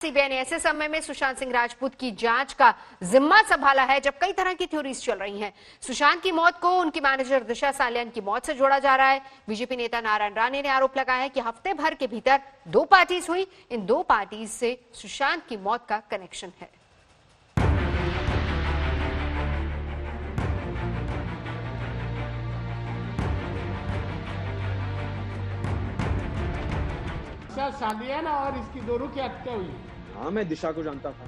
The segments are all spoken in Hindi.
सीबीआई ने ऐसे समय में सुशांत सिंह राजपूत की जांच का जिम्मा संभाला है जब कई तरह की थ्योरीज चल रही हैं। सुशांत की मौत को उनकी मैनेजर दिशा सालियान की मौत से जोड़ा जा रहा है। बीजेपी नेता नारायण राणे ने आरोप लगाया है कि हफ्ते भर के भीतर 2 पार्टीज हुई। इन 2 पार्टीज से सुशांत की मौत का कनेक्शन है। सालियान और इसकी दोनों की हत्या हुई। हाँ, मैं दिशा को जानता था,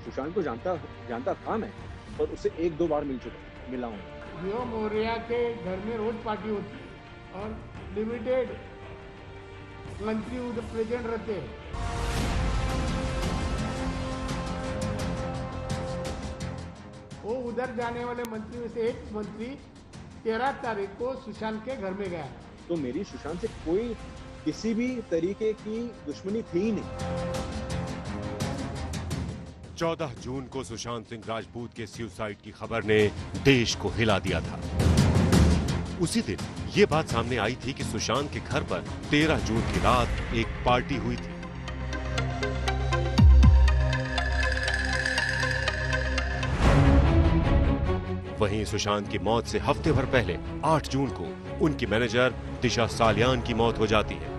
सुशांत को जानता था मैं, और उससे 1-2 बार मिला हूँ। जियो मौर्या के घर में रोज पार्टी होती है और लिमिटेड मंत्री उधर प्रेजेंट रहते हैं। वो उधर जाने वाले मंत्री में से एक मंत्री 13 तारीख को सुशांत के घर में गया। तो मेरी सुशांत से कोई किसी भी तरीके की दुश्मनी थी ही नहीं। 14 जून को सुशांत सिंह राजपूत के सुसाइड की खबर ने देश को हिला दिया था। उसी दिन ये बात सामने आई थी कि सुशांत के घर पर 13 जून की रात एक पार्टी हुई थी। वहीं सुशांत की मौत से हफ्ते भर पहले 8 जून को उनकी मैनेजर दिशा सालियान की मौत हो जाती है।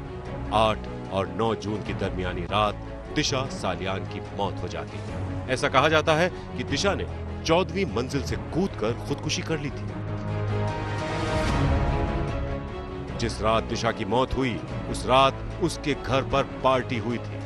8 और 9 जून की दरमियानी रात दिशा सालियान की मौत हो जाती है। ऐसा कहा जाता है कि दिशा ने 14वीं मंजिल से कूदकर खुदकुशी कर ली थी। जिस रात दिशा की मौत हुई, उस रात उसके घर पर पार्टी हुई थी।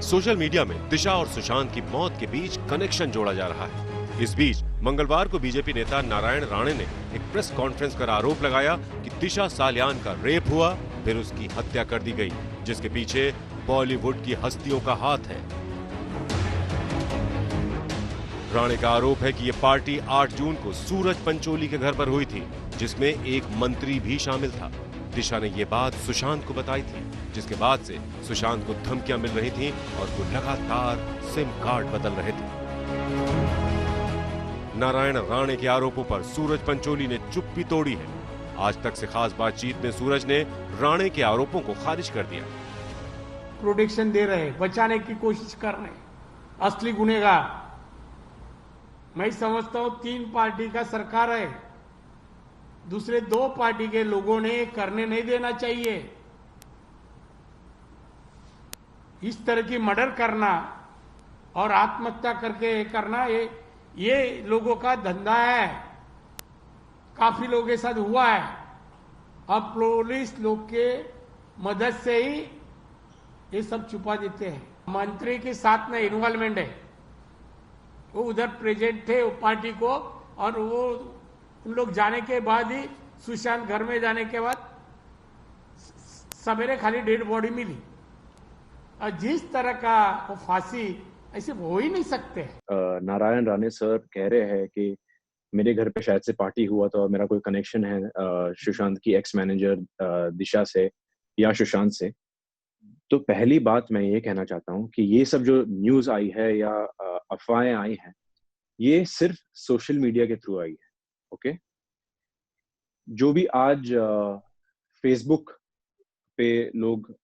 सोशल मीडिया में दिशा और सुशांत की मौत के बीच कनेक्शन जोड़ा जा रहा है। इस बीच मंगलवार को बीजेपी नेता नारायण राणे ने एक प्रेस कॉन्फ्रेंस कर आरोप लगाया कि दिशा सालियान का रेप हुआ, फिर उसकी हत्या कर दी गई, जिसके पीछे बॉलीवुड की हस्तियों का हाथ है। राणे का आरोप है कि यह पार्टी 8 जून को सूरज पंचोली के घर पर हुई थी, जिसमें एक मंत्री भी शामिल था। दिशा ने यह बात सुशांत को बताई थी, जिसके बाद से सुशांत को धमकियां मिल रही थीं और वो लगातार सिम कार्ड बदल रहे थे। नारायण राणे के आरोपों पर सूरज पंचोली ने चुप्पी तोड़ी है। आज तक से खास बातचीत में सूरज ने राणे के आरोपों को खारिज कर दिया। प्रोटेक्शन दे रहे, बचाने की कोशिश कर रहे, असली गुनेगार। मैं समझता हूं 3 पार्टी का सरकार है, दूसरे 2 पार्टी के लोगों ने करने नहीं देना चाहिए। इस तरह की मर्डर करना और आत्महत्या करके करना ये लोगों का धंधा है। काफी लोगों के साथ हुआ है। अब पुलिस लोग के मदद से ही ये सब छुपा देते हैं। मंत्री के साथ में इन्वॉल्वमेंट है, वो उधर प्रेजेंट थे वो पार्टी को, और वो उन लोग जाने के बाद ही सुशांत घर में जाने के बाद सवेरे खाली डेड बॉडी मिली। और जिस तरह का वो फांसी ऐसे हो ही नहीं सकते। नारायण राणे सर कह रहे हैं कि मेरे घर पे शायद से पार्टी हुआ था और मेरा कोई कनेक्शन है सुशांत की एक्स मैनेजर दिशा से या सुशांत से। तो पहली बात मैं ये कहना चाहता हूँ कि ये सब जो न्यूज आई है या अफवाहें आई हैं, ये सिर्फ सोशल मीडिया के थ्रू आई है। ओके, जो भी आज फेसबुक पे लोग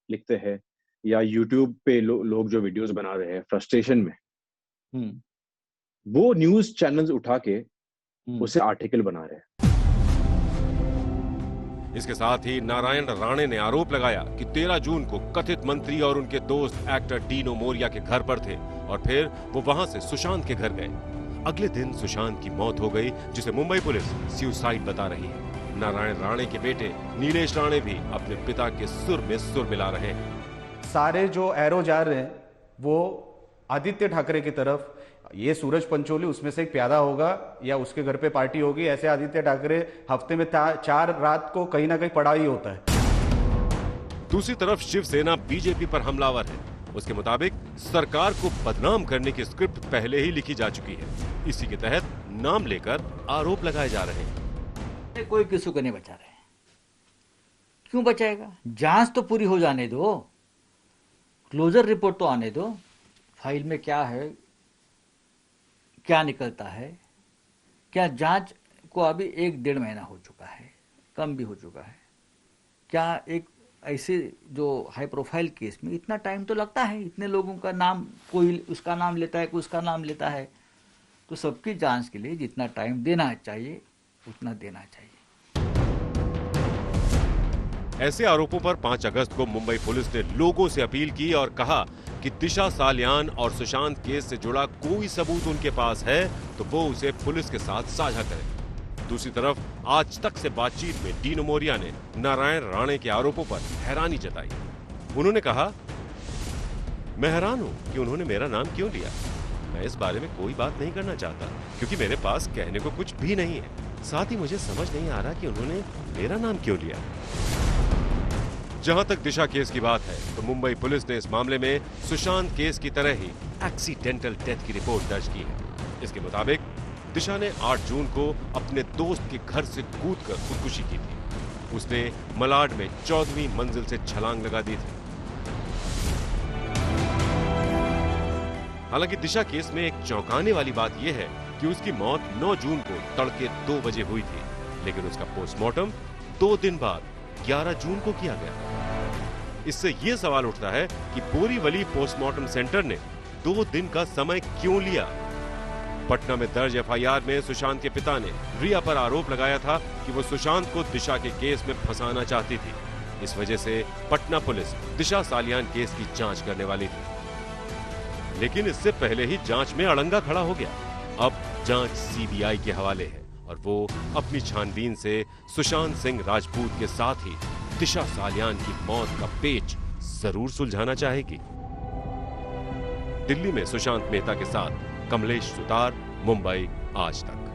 लिखते हैं या यूट्यूब पे लोग जो वीडियोस बना रहे हैं फ्रस्ट्रेशन में, वो न्यूज चैनल्स उठा के उसे आर्टिकल बना रहे हैं। इसके साथ ही नारायण राणे ने आरोप लगाया कि 13 जून को कथित मंत्री और उनके दोस्त एक्टर डीनो मोरिया के घर पर थे और फिर वो वहां से सुशांत के घर गए। अगले दिन सुशांत की मौत हो गई, जिसे मुंबई पुलिस सुसाइड बता रही है। नारायण राणे के बेटे नीलेश राणे भी अपने पिता के सुर में सुर मिला रहे हैं। सारे जो एरो जा रहे हैं वो आदित्य ठाकरे की तरफ। ये सूरज पंचोली उसमें से एक प्यादा होगा या उसके घर पे पार्टी होगी। ऐसे आदित्य ठाकरे हफ्ते में 4 रात को कहीं ना कहीं पड़ा ही होता है। दूसरी तरफ शिवसेना बीजेपी पर हमलावर है। उसके मुताबिक सरकार को बदनाम करने की स्क्रिप्ट पहले ही लिखी जा चुकी है। इसी के तहत नाम लेकर आरोप लगाए जा रहे हैं। कोई किसी को नहीं बचा रहे। क्यों बचाएगा? जांच तो पूरी हो जाने दो, क्लोजर रिपोर्ट तो आने दो। फाइल में क्या है, क्या निकलता है, क्या जांच को अभी 1-1.5 महीना हो चुका है, कम भी हो चुका है। क्या एक ऐसे जो हाई प्रोफाइल केस में इतना टाइम तो लगता है, इतने लोगों का नाम, कोई उसका नाम लेता है, कोई उसका नाम लेता है, तो सबकी जांच के लिए जितना टाइम देना चाहिए उतना देना चाहिए। ऐसे आरोपों पर 5 अगस्त को मुंबई पुलिस ने लोगों से अपील की और कहा कि दिशा सालियान और सुशांत केस से जुड़ा कोई सबूत उनके पास है तो वो उसे पुलिस के साथ साझा करें। दूसरी तरफ आज तक से बातचीत में डीनो मोरिया ने नारायण राणे के आरोपों पर हैरानी जताई। उन्होंने कहा, मैं हैरान हूं कि उन्होंने मेरा नाम क्यों लिया। मैं इस बारे में कोई बात नहीं करना चाहता क्योंकि मेरे पास कहने को कुछ भी नहीं है। साथ ही मुझे समझ नहीं आ रहा कि उन्होंने मेरा नाम क्यों लिया। जहां तक दिशा केस की बात है तो मुंबई पुलिस ने इस मामले में सुशांत केस की तरह ही एक्सीडेंटल डेथ की रिपोर्ट दर्ज की है। इसके मुताबिक दिशा ने 8 जून को अपने दोस्त के घर से कूदकर खुदकुशी की थी। उसने मलाड में 14वीं मंजिल से छलांग लगा दी थी। हालांकि दिशा केस में एक चौंकाने वाली बात यह है कि उसकी मौत 9 जून को तड़के 2 बजे हुई थी, लेकिन उसका पोस्टमार्टम 2 दिन बाद 11 जून को किया गया। इससे यह सवाल उठता है कि बोरीवली पोस्टमार्टम सेंटर ने 2 दिन का समय क्यों लिया। पटना में दर्ज एफआईआर में सुशांत के पिता ने रिया पर आरोप लगाया था कि वो सुशांत को दिशा के केस में फंसाना चाहती थी। इस वजह से पटना पुलिस दिशा सालियान केस की जांच करने वाली थी, लेकिन इससे पहले ही जांच में अड़ंगा खड़ा हो गया। अब जांच सीबीआई के हवाले है और वो अपनी छानबीन से सुशांत सिंह राजपूत के साथ ही दिशा सालियान की मौत का पेच जरूर सुलझाना चाहेगी। दिल्ली में सुशांत मेहता के साथ कमलेश सुतार, मुंबई आज तक।